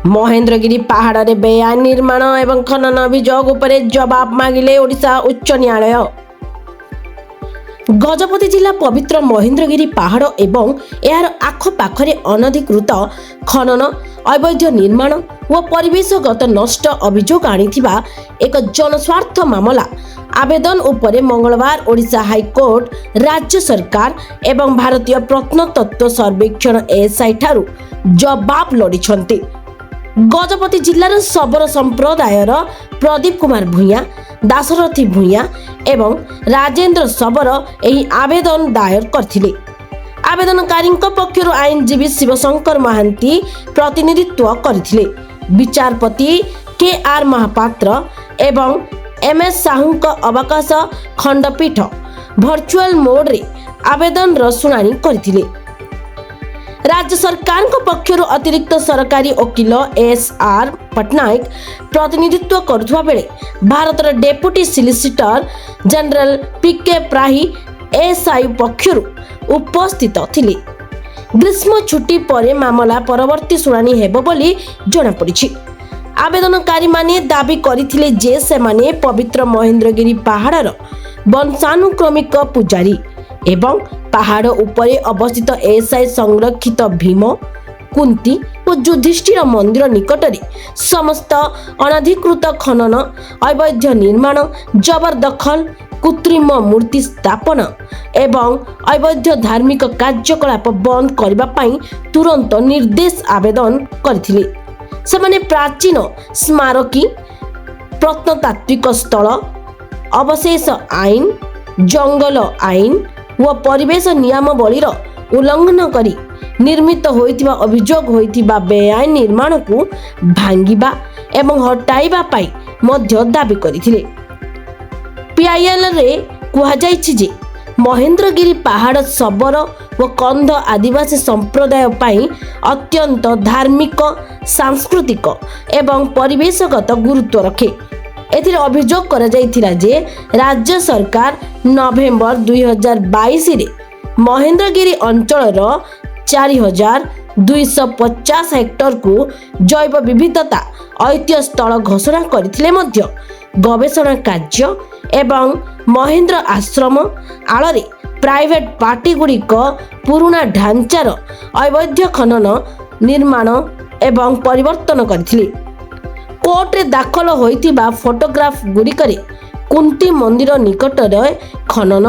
महेन्द्रगिरी पहाड़ रे बेआईन निर्माण एवं खनन अभियोग उपरे जवाब मागिले ओडिशा उच्च न्यायालय। गजपति जिला पवित्र महेन्द्रगिरी पहाड़ एवं यार आखपाखरे अनधिकृत खनन अवैध निर्माण व परिवेशगत नष्ट अभियोग आनिथिबा एक जनस्वार्थ मामला आवेदन उपरे मंगलवार ओडिशा हाईकोर्ट राज्य सरकार एवं भारतीय प्रत्नतत्व सर्वेक्षण एएसआई ठारू जवाब लोड़िछन्ति। गजपति जिलार सबल संप्रदायर प्रदीप कुमार भूया, दाशरथी भूया एवं राजेंद्र सबर एही आवेदन दायर करथिले। आवेदनकारी पक्षर आईनजीवी शिवशंकर महांती प्रतिनिधित्व करथिले। विचारपति के आर महापात्र एवं एमएस साहू अवकाश खंडपीठ भर्चुआल मोड रे आवेदन शुणाणी करथिले। राज्य सरकार पक्षर अतिरिक्त सरकारी वकील एसआर पटनायक प्रतिनिधित्व करुवा बेले भारतर डेप्यूटी सॉलिसिटर जनरल पीके प्राही एएसआई पक्षर उपस्थित थिले। ग्रीष्म छुट्टी पर मामला परवर्ती शुणाणी हेबो बोली जणा पड़िछि। आवेदनकारी माने दाबी करथिले जे सेमाने पवित्र महेन्द्रगिरी पहाड़र वंशानुक्रमिक पुजारी एवं पहाड़ उपरे अवस्थित एएसआई संरक्षित भीम, कुंती और युधिष्ठिर मंदिर निकटरे समस्त अनधिकृत खनन, अवैध निर्माण, जबरदखल, कृत्रिम मूर्ति स्थापन एवं अवैध धार्मिक कार्यकलाप बंद करबा पई तुरंत निर्देश आवेदन करथिले। सेमाने प्राचीन स्मारकी, प्रत्नतात्विक स्थल, अवशेष आईन, जंगल आईन व परिवेश नियमावलीर उल्लंघन करी निर्मित होइतिबा अभियोग होइतिबा बेआईन निर्माण को भांगिबा एवं हटाइबा पाई मध्य दाबी करथिले। पीआईएल रे कुहा जायछि जे महेन्द्रगिरी पहाड़ सबर व कंध आदिवासी संप्रदाय पाई अत्यंत धार्मिक, सांस्कृतिक एवं परिवेशगत गुरुत्व रखे। एथिरे अभियोग करा जायथिला जे राज्य सरकार नवेम्बर 2022 रे महेन्द्रगिरी अंचलर 4250 हेक्टर को जैव विविधता ऐतिह्य स्थल घोषणा करथिले मध्य गवेषणा कार्य एवं महेन्द्र आश्रम आଳରେ प्राइवेट पार्टी गुड़िक पुराना ढांचार अवैध खनन, निर्माण एवं परिवर्तन करथिले। कोर्ट रे दाखल होइतिबा फोटोग्राफ गुड़िकरे कुंती मंदिर निकटरे खनन,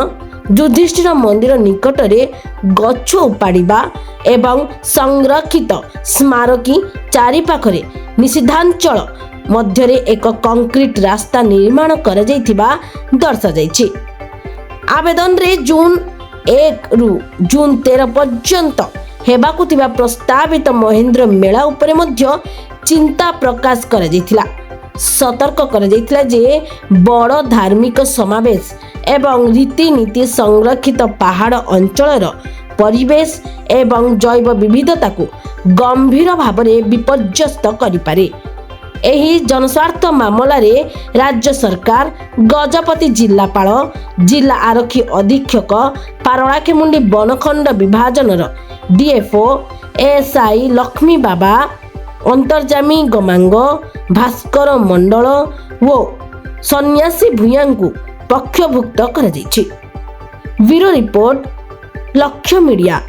युधिष्ठिर मंदिर निकटरे गछ उपाड़िबा एवं संरक्षित स्मारकी चारिपाखरे निषिद्धांचल मध्यरे एक कंक्रीट रास्ता निर्माण करा जायथिबा दर्शा जायछि। आवेदन रे जून 1 रु जून 13 पर्यंत हेबाकु थिबा प्रस्तावित महेन्द्र मेला उपरे मध्य चिंता प्रकाश करा जायथिला। सतर्क करा जायथिला जे बड़ धार्मिक समावेश एवं रीतिनीति संरक्षित पहाड़ अंचलर परिवेश एवं जैव विविधता को गंभीर भाव में विपर्यस्त करिपारे। एही जनस्वार्थ मामला रे राज्य सरकार गजपति जिलापाल, जिला आरक्षी अधीक्षक, पारଳାଖେମୁଣ୍ଡି बनखंड विभाजनर डीएफओ एएसआई लक्ष्मी बाबा, अंतर्जामी गमांग, भास्कर मंडल वो सन्यासी भूया को पक्षभुक्त करा जायछि। ब्यूरो रिपोर्ट, लक्ष्य मीडिया।